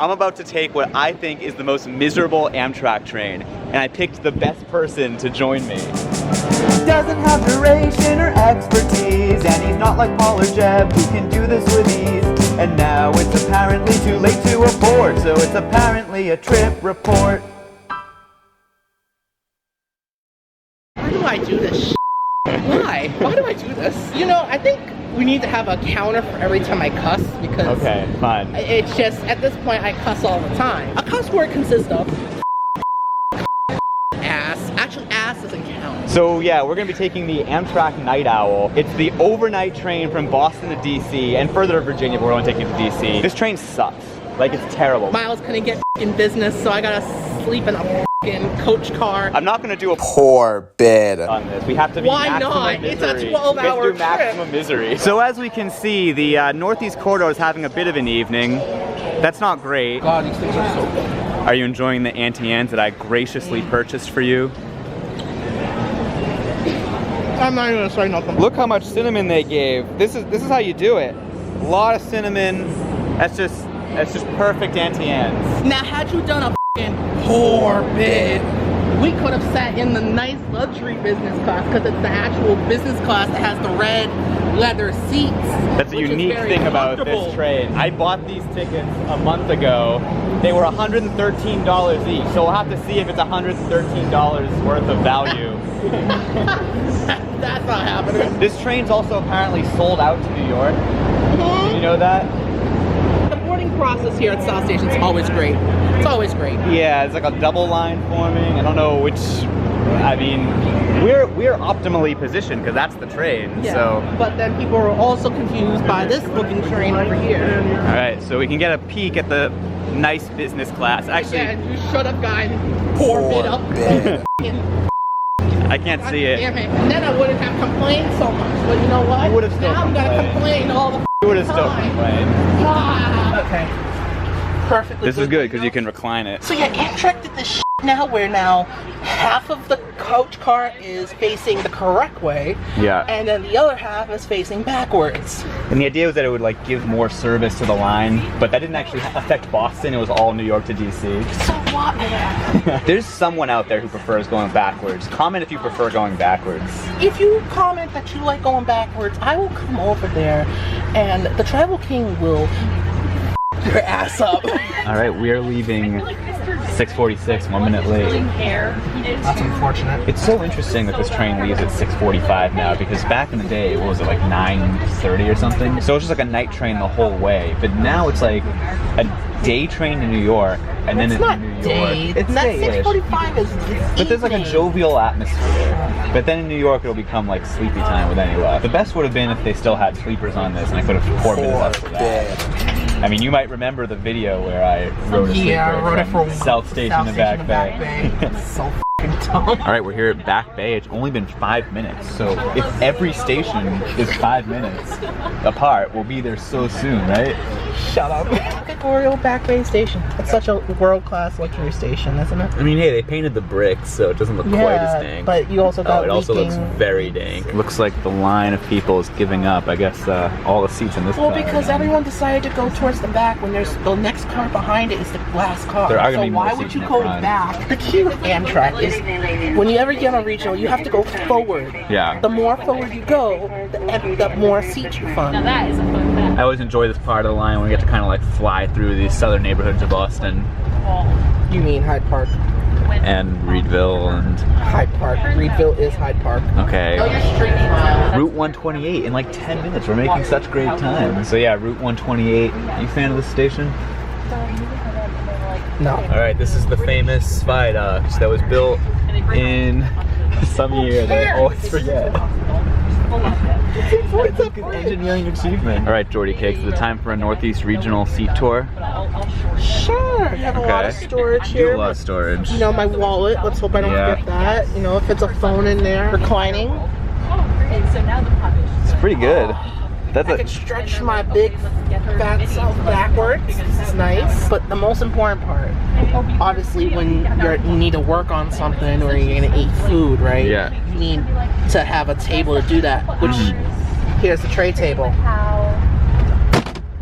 I'm about to take what I think is the most miserable Amtrak train, and I picked the best person to join me. Doesn't have duration or expertise, and he's not like Paul or Jeb who can do this with ease. And now it's apparently too late to abort, so it's apparently a trip report. Why do I do this shit? Why? Why do I do this? You know, I think we need to have a counter for every time I cuss, because Okay, fine. it's just, at this point, I cuss all the time. A cuss word consists of ass. Actually, ass doesn't count. So yeah, we're gonna be taking the Amtrak Night Owl. It's the overnight train from Boston to DC, and further to Virginia, but we're only taking it to DC. This train sucks. Like, it's terrible. Miles couldn't get in business, so I gotta sleep in a coach car. I'm not gonna do a poor bid on this. We have to be Why maximum not? misery. It's a 12-hour We have to do trip. maximum misery. So as we can see, the Northeast Corridor is having a bit of an evening. That's not great. God, these things are so good. Are you enjoying the Auntie Anne's that I graciously purchased for you? I'm not even gonna say nothing. Look how much cinnamon they gave. This is how you do it. A lot of cinnamon. That's just perfect Auntie Anne's. Now, had you done a poor bid, we could have sat in the nice luxury business class, because it's the actual business class that has the red leather seats. That's a unique thing about this train. I bought these tickets a month ago. They were $113 each, so we'll have to see if it's $113 worth of value. That's not happening. This train's also apparently sold out to New York. Did you know that? The boarding process here at South Station is always great. It's always great. Yeah, it's like a double line forming. I don't know which. I mean, we're optimally positioned because that's the train. Yeah. So. But then people are also confused by this looking train over here. All right, so we can get a peek at the nice business class. Actually, Again, you should have gotten poor bid up. I can't see it. Damn it. And then I wouldn't have complained so much. But you know what? You would have still now I'm gonna complained. complain all the You would have still time. complained. Ah, okay. Perfectly. This is good because now. you can recline it. So yeah, Amtrak did this shit now where now half of the coach car is facing the correct way. Yeah. And then the other half is facing backwards. And the idea was that it would like give more service to the line, but that didn't actually affect Boston. It was all New York to DC. So what? There's someone out there who prefers going backwards. Comment if you prefer going backwards. If you comment that you like going backwards, I will come over there and the Travel King will your ass up. All right, we are leaving 6:46, 1 minute late. That's unfortunate. It's so interesting that this train leaves at 6:45 now, because back in the day, what was it, like 9:30 or something? So it's just like a night train the whole way. But now it's like a day train to New York, and then It's in not New York. day. It's That day-ish. 6:45 is But there's like a evening. jovial atmosphere. But then in New York, it'll become like sleepy time with any luck. The best would have been if they still had sleepers on this, and I could have poor bid up for that. I mean, you might remember the video where I rode a sleeper I wrote it from for South Station to Back Bay. It's so f***ing dumb. All right, we're here at Back Bay. It's only been 5 minutes, so if every station is 5 minutes apart, we'll be there so soon, right? Shut up. Look at Oriole Back Bay Station. It's such a world-class luxury station, isn't it? I mean, hey, they painted the bricks, so it doesn't look quite as dank. but you also got it also looks leaking- very dank. Looks like the line of people is giving up. I guess all the seats in this Well, car. because everyone decided to go towards the back when there's the next car behind it is the last car. There are gonna so be more why seats would you in the go front. back? The key with Amtrak is whenever you get on a regional, you have to go forward. Yeah. The more forward you go, the more seats you find. Now that is a fun fact. I always enjoy this part of the line when we get to kind of like fly through these southern neighborhoods of Boston You mean Hyde Park? and Reedville and Hyde Park. Reedville is Hyde Park. okay. Oh, your street mile. Route 128 in like 10 minutes. We're making such great time. So yeah, Route 128. Are you a fan of this station? No. All right, this is the famous viaduct that was built in some year that I always forget. It's like an engineering achievement. All right, Jordy Cakes, is it time for a Northeast Regional seat tour? Sure. You have a lot of storage I do here. a lot of storage. You know, my wallet. Let's hope I don't forget that. You know, if it's a phone in there. Reclining. And so now the population. It's pretty good. That's I could stretch my big fat self backwards. This is nice. But the most important part, obviously, when you need to work on something or you're gonna eat food, right? Yeah. You need to have a table to do that. Which here's the tray table. How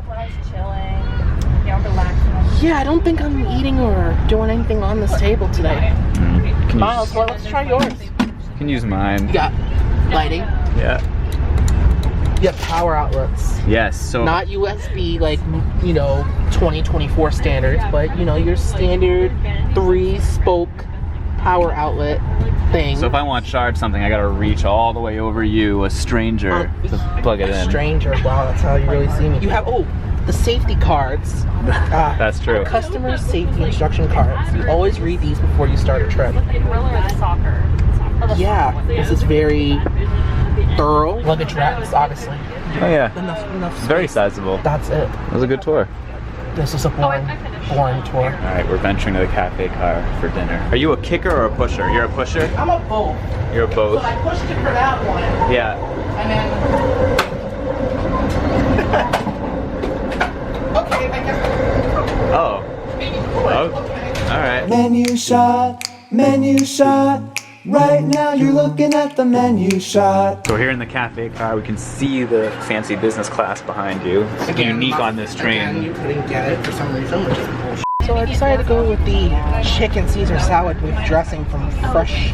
when I was chilling, you know, relaxing on the Yeah, I don't think I'm eating or doing anything on this table today. Can Miles, well, let's try yours. can use mine. You got lighting. Yeah. You have power outlets. Yes. So Not USB, like, 2024 standards, but, your standard 3-spoke power outlet thing. So if I want to charge something, I gotta reach all the way over you, a stranger, to plug it in. Stranger, wow, that's how you really see me. You have, the safety cards. That's true. Customer safety instruction cards. You always read these before you start a trip. The gorilla or the soccer? Yeah, this is very thorough. Luggage racks, obviously. Oh yeah. Enough space. Very sizable. That's it. It was a good tour. This is a boring tour. All right, we're venturing to the cafe car for dinner. Are you a kicker or a pusher? You're a pusher? I'm a both. You're a both. So I pushed it for that one. Yeah. And then... okay, I guess... Oh. Oh. All right. Menu shot, menu shot. Right now you're looking at the menu shot. So here in the cafe car, we can see the fancy business class behind you. It's unique on this Again, train. you couldn't get it for some reason, which is bullshit. So I decided to go with the chicken Caesar salad with dressing from Fresh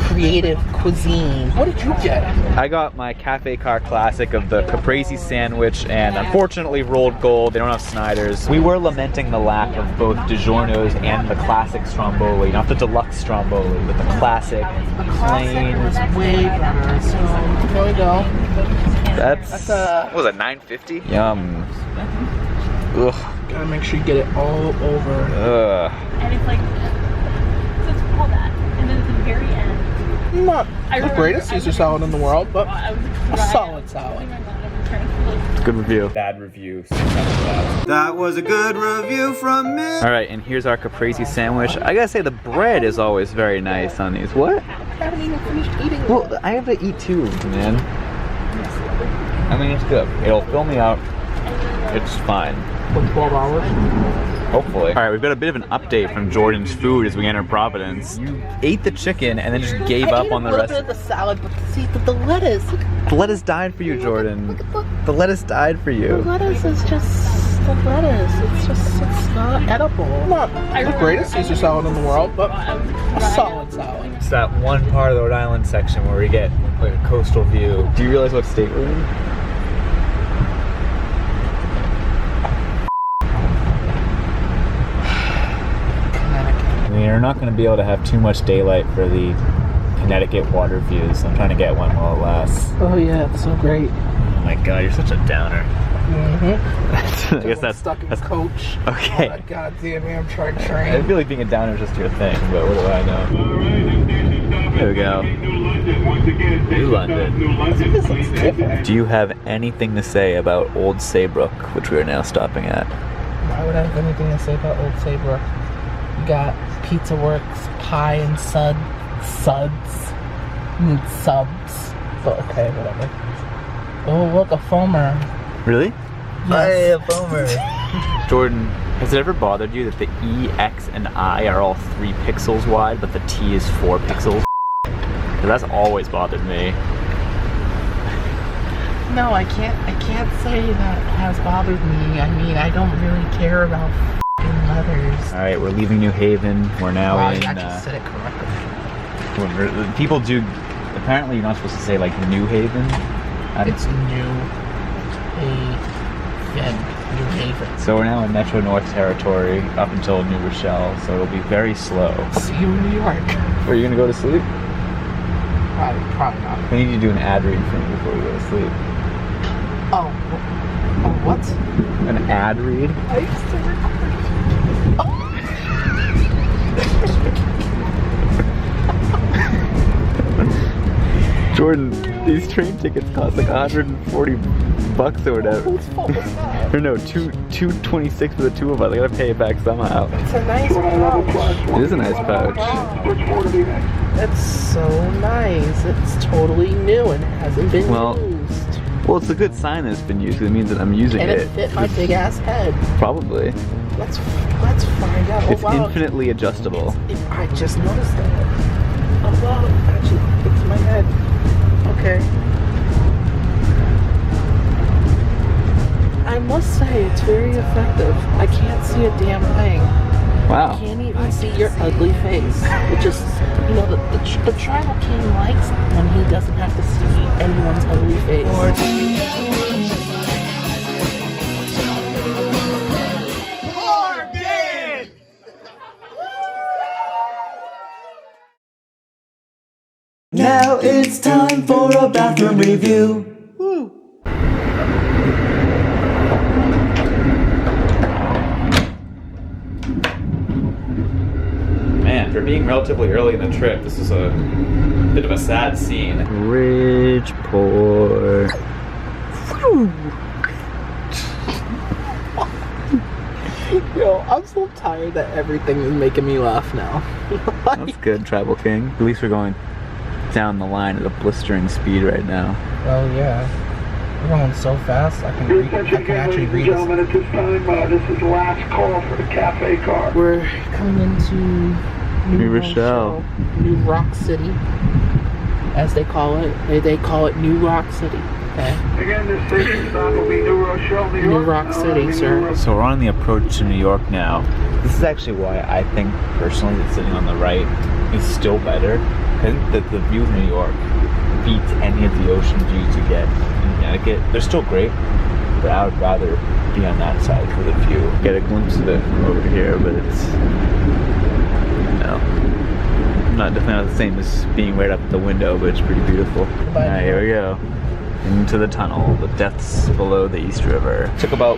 Creative Cuisine. What did you get? I got my cafe car classic of the caprese sandwich and unfortunately rolled gold. They don't have Snyder's. We were lamenting the lack of both DiGiorno's and the classic stromboli. Not the deluxe stromboli, but the classic plain. It's way better. So here we go. That's what was it, $9.50? Yum. Ugh. Gotta make sure you get it all over. Ugh. And it's like, so it's all that. And then at the very end, Not the greatest Caesar salad in the world, but I was a solid salad. Good review. Bad review. That was a good review from me. All right, and here's our caprese sandwich. I gotta say the bread is always very nice on these. What? I haven't even finished eating. Well, I have to eat too, man. I mean, it's good. It'll fill me out. It's fine. For 12 hours. Hopefully. All right, we've got a bit of an update from Jordan's food as we enter Providence. You ate the chicken and then just gave up on the rest. I ate a little bit of the salad, but see, the lettuce. The lettuce died for you, Jordan. The lettuce died for The you. lettuce is just the lettuce. It's not edible. Not the greatest Caesar salad in the world, but a solid salad. It's that one part of the Rhode Island section where we get like a coastal view. Do you realize what state we're in? I mean, you're not going to be able to have too much daylight for the Connecticut water views. I'm trying to get one while it lasts. Oh yeah, it's so great. Oh my god, you're such a downer. Mm-hmm. I guess that's stuck in coach. okay. On that goddamn Amtrak I train. feel like being a downer is just your thing, but what do I know? Here we go. New London. This looks different. Do you have anything to say about Old Saybrook, which we are now stopping at? Why would I have anything to say about Old Saybrook? You got Pizza Works, pie and suds. But okay, whatever. Oh, look, a foamer. Really? Yes. a boomer. Jordan, has it ever bothered you that the E, X, and I are all 3 pixels wide, but the T is 4 pixels? 'Cause that's always bothered me. No, I can't say that has bothered me. I mean, I don't really care about f***ing letters. All right, we're leaving New Haven. We're now Wow, in. you actually said it correctly. People do. Apparently, you're not supposed to say like New Haven. It's New Haven. So we're now in Metro North territory up until New Rochelle. So it'll be very slow. See you in New York. Are you gonna go to sleep? Probably not. We need you to do an ad read for me before we go to sleep. Oh, what? An ad read? I used to record. Jordan, these train tickets cost like $140 or whatever. Whose fault was that? Or no, $226 for the 2 of us. I gotta pay it back somehow. It's a nice pouch. It is a nice pouch. It's so nice. It's totally new and hasn't been used. Well, it's a good sign that it's been used because it means that I'm using And it fit my big ass head. Probably. Let's find out. It's infinitely adjustable. I just noticed that. Oh wow, it actually fits my head. Okay. I must say, it's very effective. I can't see a damn thing. Wow. I can't even see your ugly face. Which is, you know, the tribal king likes when he doesn't have to see anyone's ugly face. Now it's time for a bathroom review. Woo. Man, for being relatively early in the trip, this is a bit of a sad scene. Bridgeport. Yo, I'm so tired that everything is making me laugh now. That's good, Tribal King. At least we're going down the line at a blistering speed right now. Oh yeah. We're going so fast, I can actually read this. At this time, this is the last call for the cafe car. We're coming into New Rochelle. New Rock City, as they call it. They call it New Rock City. Okay. Again, this station stop will be New Rochelle, New York. New Rock City, sir. So we're on the approach to New York now. This is actually why I think, personally, that sitting on the right is still better. I think that the view of New York beats any of the ocean views you get in Connecticut. They're still great, but I would rather be on that side for the view. Get a glimpse of it from over here, but it's definitely not the same as being right up at the window, but it's pretty beautiful. Alright, here we go. Into the tunnel, the depths below the East River. It took about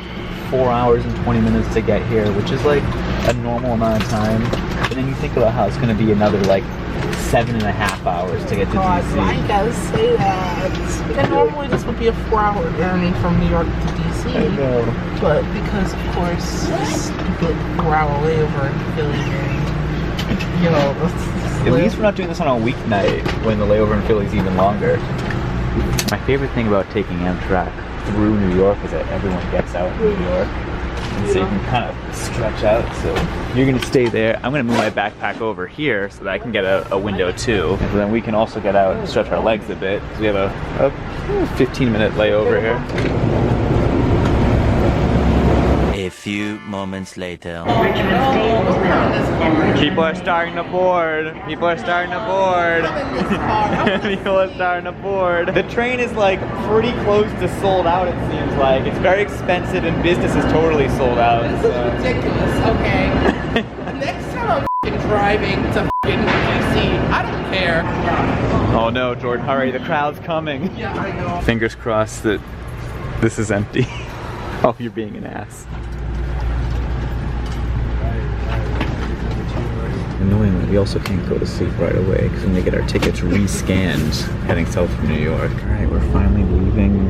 4 hours and 20 minutes to get here, which is like a normal amount of time. And then you think about how it's going to be another like 7.5 hours to get to DC. Why you gotta say that? And normally this would be a 4-hour journey from New York to DC. I know. But because, of course, this stupid 4-hour layover in Philly, you know, At least we're not doing this on a weeknight when the layover in Philly is even longer. My favorite thing about taking Amtrak through New York is that everyone gets out in New York. And so you can kind of stretch out. So you're going to stay there. I'm going to move my backpack over here so that I can get a window too. And then we can also get out and stretch our legs a bit. So we have a 15-minute layover here. A few moments later. People are starting to board. People are starting to board. People are starting to board. The train is like pretty close to sold out, it seems like. It's very expensive and business is totally sold out. This is ridiculous, okay? Next time I'm f***ing driving to f***ing DC, I don't care. Oh no, Jordan, hurry, the crowd's coming. Yeah, I know. Fingers crossed that this is empty. Oh, you're being an ass. Annoyingly, we also can't go to sleep right away because when we get our tickets re-scanned heading south from New York. Alright, we're finally leaving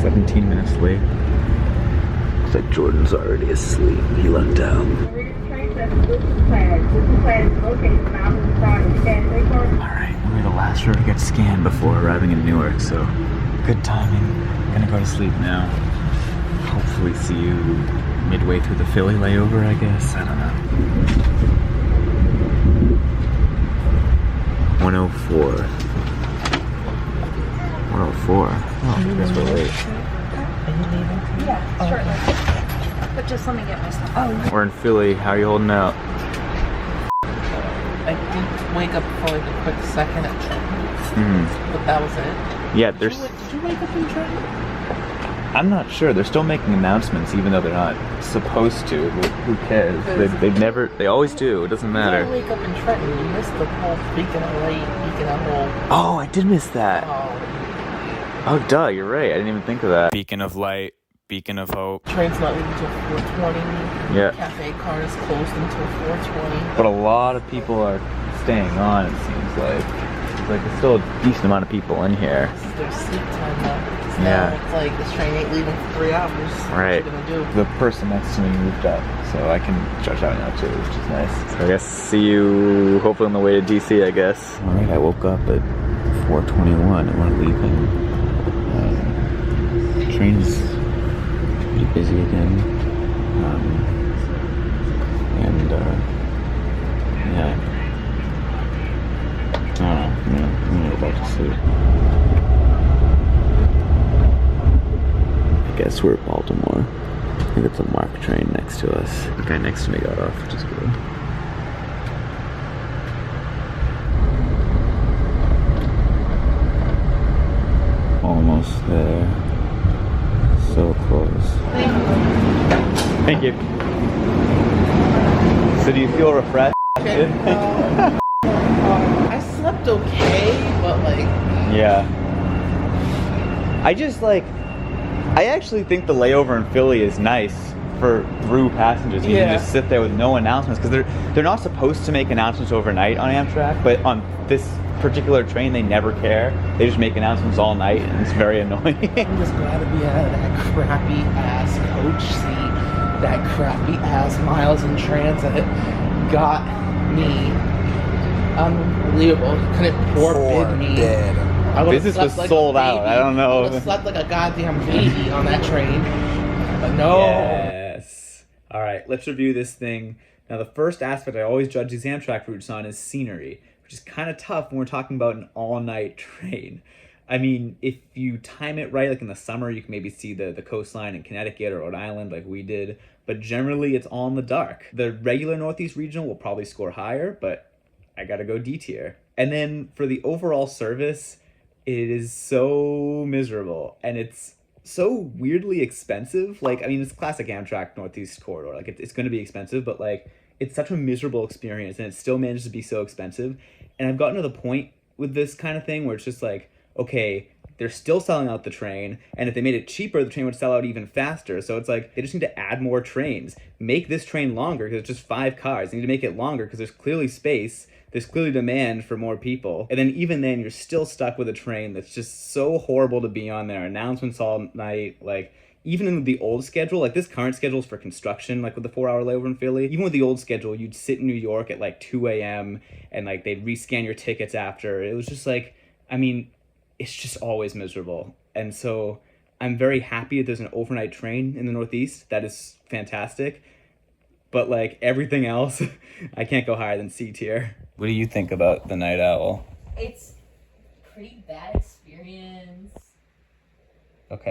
17 minutes late. Looks like Jordan's already asleep. He lucked out. Alright, we're the last row to get scanned before arriving in New York, so good timing. Gonna go to sleep now. Hopefully see you midway through the Philly layover, I guess. I don't know. 104. 104. Oh, I guess we're late. Yeah, shortly. But just let me get my stuff. Oh, We're in Philly. How are you holding out? I did wake up for like a quick second at Trenton, but that was it. Yeah, there's. Did you wake up in Trenton? I'm not sure. They're still making announcements, even though they're not supposed to. But who cares? They never. They always do. It doesn't You matter. didn't wake up in Trenton. You missed the whole Beacon of Light, Beacon of Hope. Oh, I did miss that. Oh, Oh, duh. You're right. I didn't even think of that. Beacon of light. Beacon of hope. train's not leaving until 4:20. Yeah. Cafe car is closed until 4:20. But a lot of people are staying on. It seems like. There's still a decent amount of people in here. This is their sleep time now. Because Yeah. now it's like this train ain't leaving for 3 hours. Right. What are you gonna do? The person next to me moved up, so I can stretch out now too, which is nice. So I guess see you hopefully on the way to DC, I guess. Alright, I woke up at 4:21 and we're leaving. Train's pretty busy again. Yeah. I don't know, I'm gonna go back to sleep. I guess we're at Baltimore. think it's a MARC train next to us. The guy next to me got off, which is good. Almost there. So close. Thank you. So do you feel refreshed? I slept okay, but like... Yeah. I actually think the layover in Philly is nice for through passengers. You can just sit there with no announcements, because they're not supposed to make announcements overnight on Amtrak, but on this particular train they never care. They just make announcements all night, and it's very annoying. I'm just glad to be out of that crappy ass coach seat. That crappy ass Miles in Transit got me. Unbelievable. He couldn't forbid me. Business was sold out. I don't know. I would have slept like a goddamn baby on that train. But no. Yes. All right, let's review this thing. Now, the first aspect I always judge these Amtrak routes on is scenery, which is kind of tough when we're talking about an all-night train. I mean, if you time it right, like in the summer, you can maybe see the coastline in Connecticut or Rhode Island like we did, but generally it's all in the dark. The regular Northeast regional will probably score higher, but I gotta go D tier. And then for the overall service, it is so miserable, and it's so weirdly expensive. Like, I mean, it's classic Amtrak Northeast corridor. Like, it's going to be expensive, but like, it's such a miserable experience, and it still manages to be so expensive. And I've gotten to the point with this kind of thing where it's just like, okay, they're still selling out the train, and if they made it cheaper, the train would sell out even faster. So it's like, they just need to add more trains. Make this train longer, because it's just 5 cars. They need to make it longer, because there's clearly space. There's clearly demand for more people. And then even then, you're still stuck with a train that's just so horrible to be on there. Announcements all night. Like, even in the old schedule, like this current schedule is for construction, like with the 4-hour layover in Philly. Even with the old schedule, you'd sit in New York at like 2 a.m. and like they'd rescan your tickets after. It was just like, I mean, it's just always miserable. And so I'm very happy that there's an overnight train in the Northeast. That is fantastic. But like everything else, I can't go higher than C tier. What do you think about the Night Owl? It's pretty bad experience. Okay.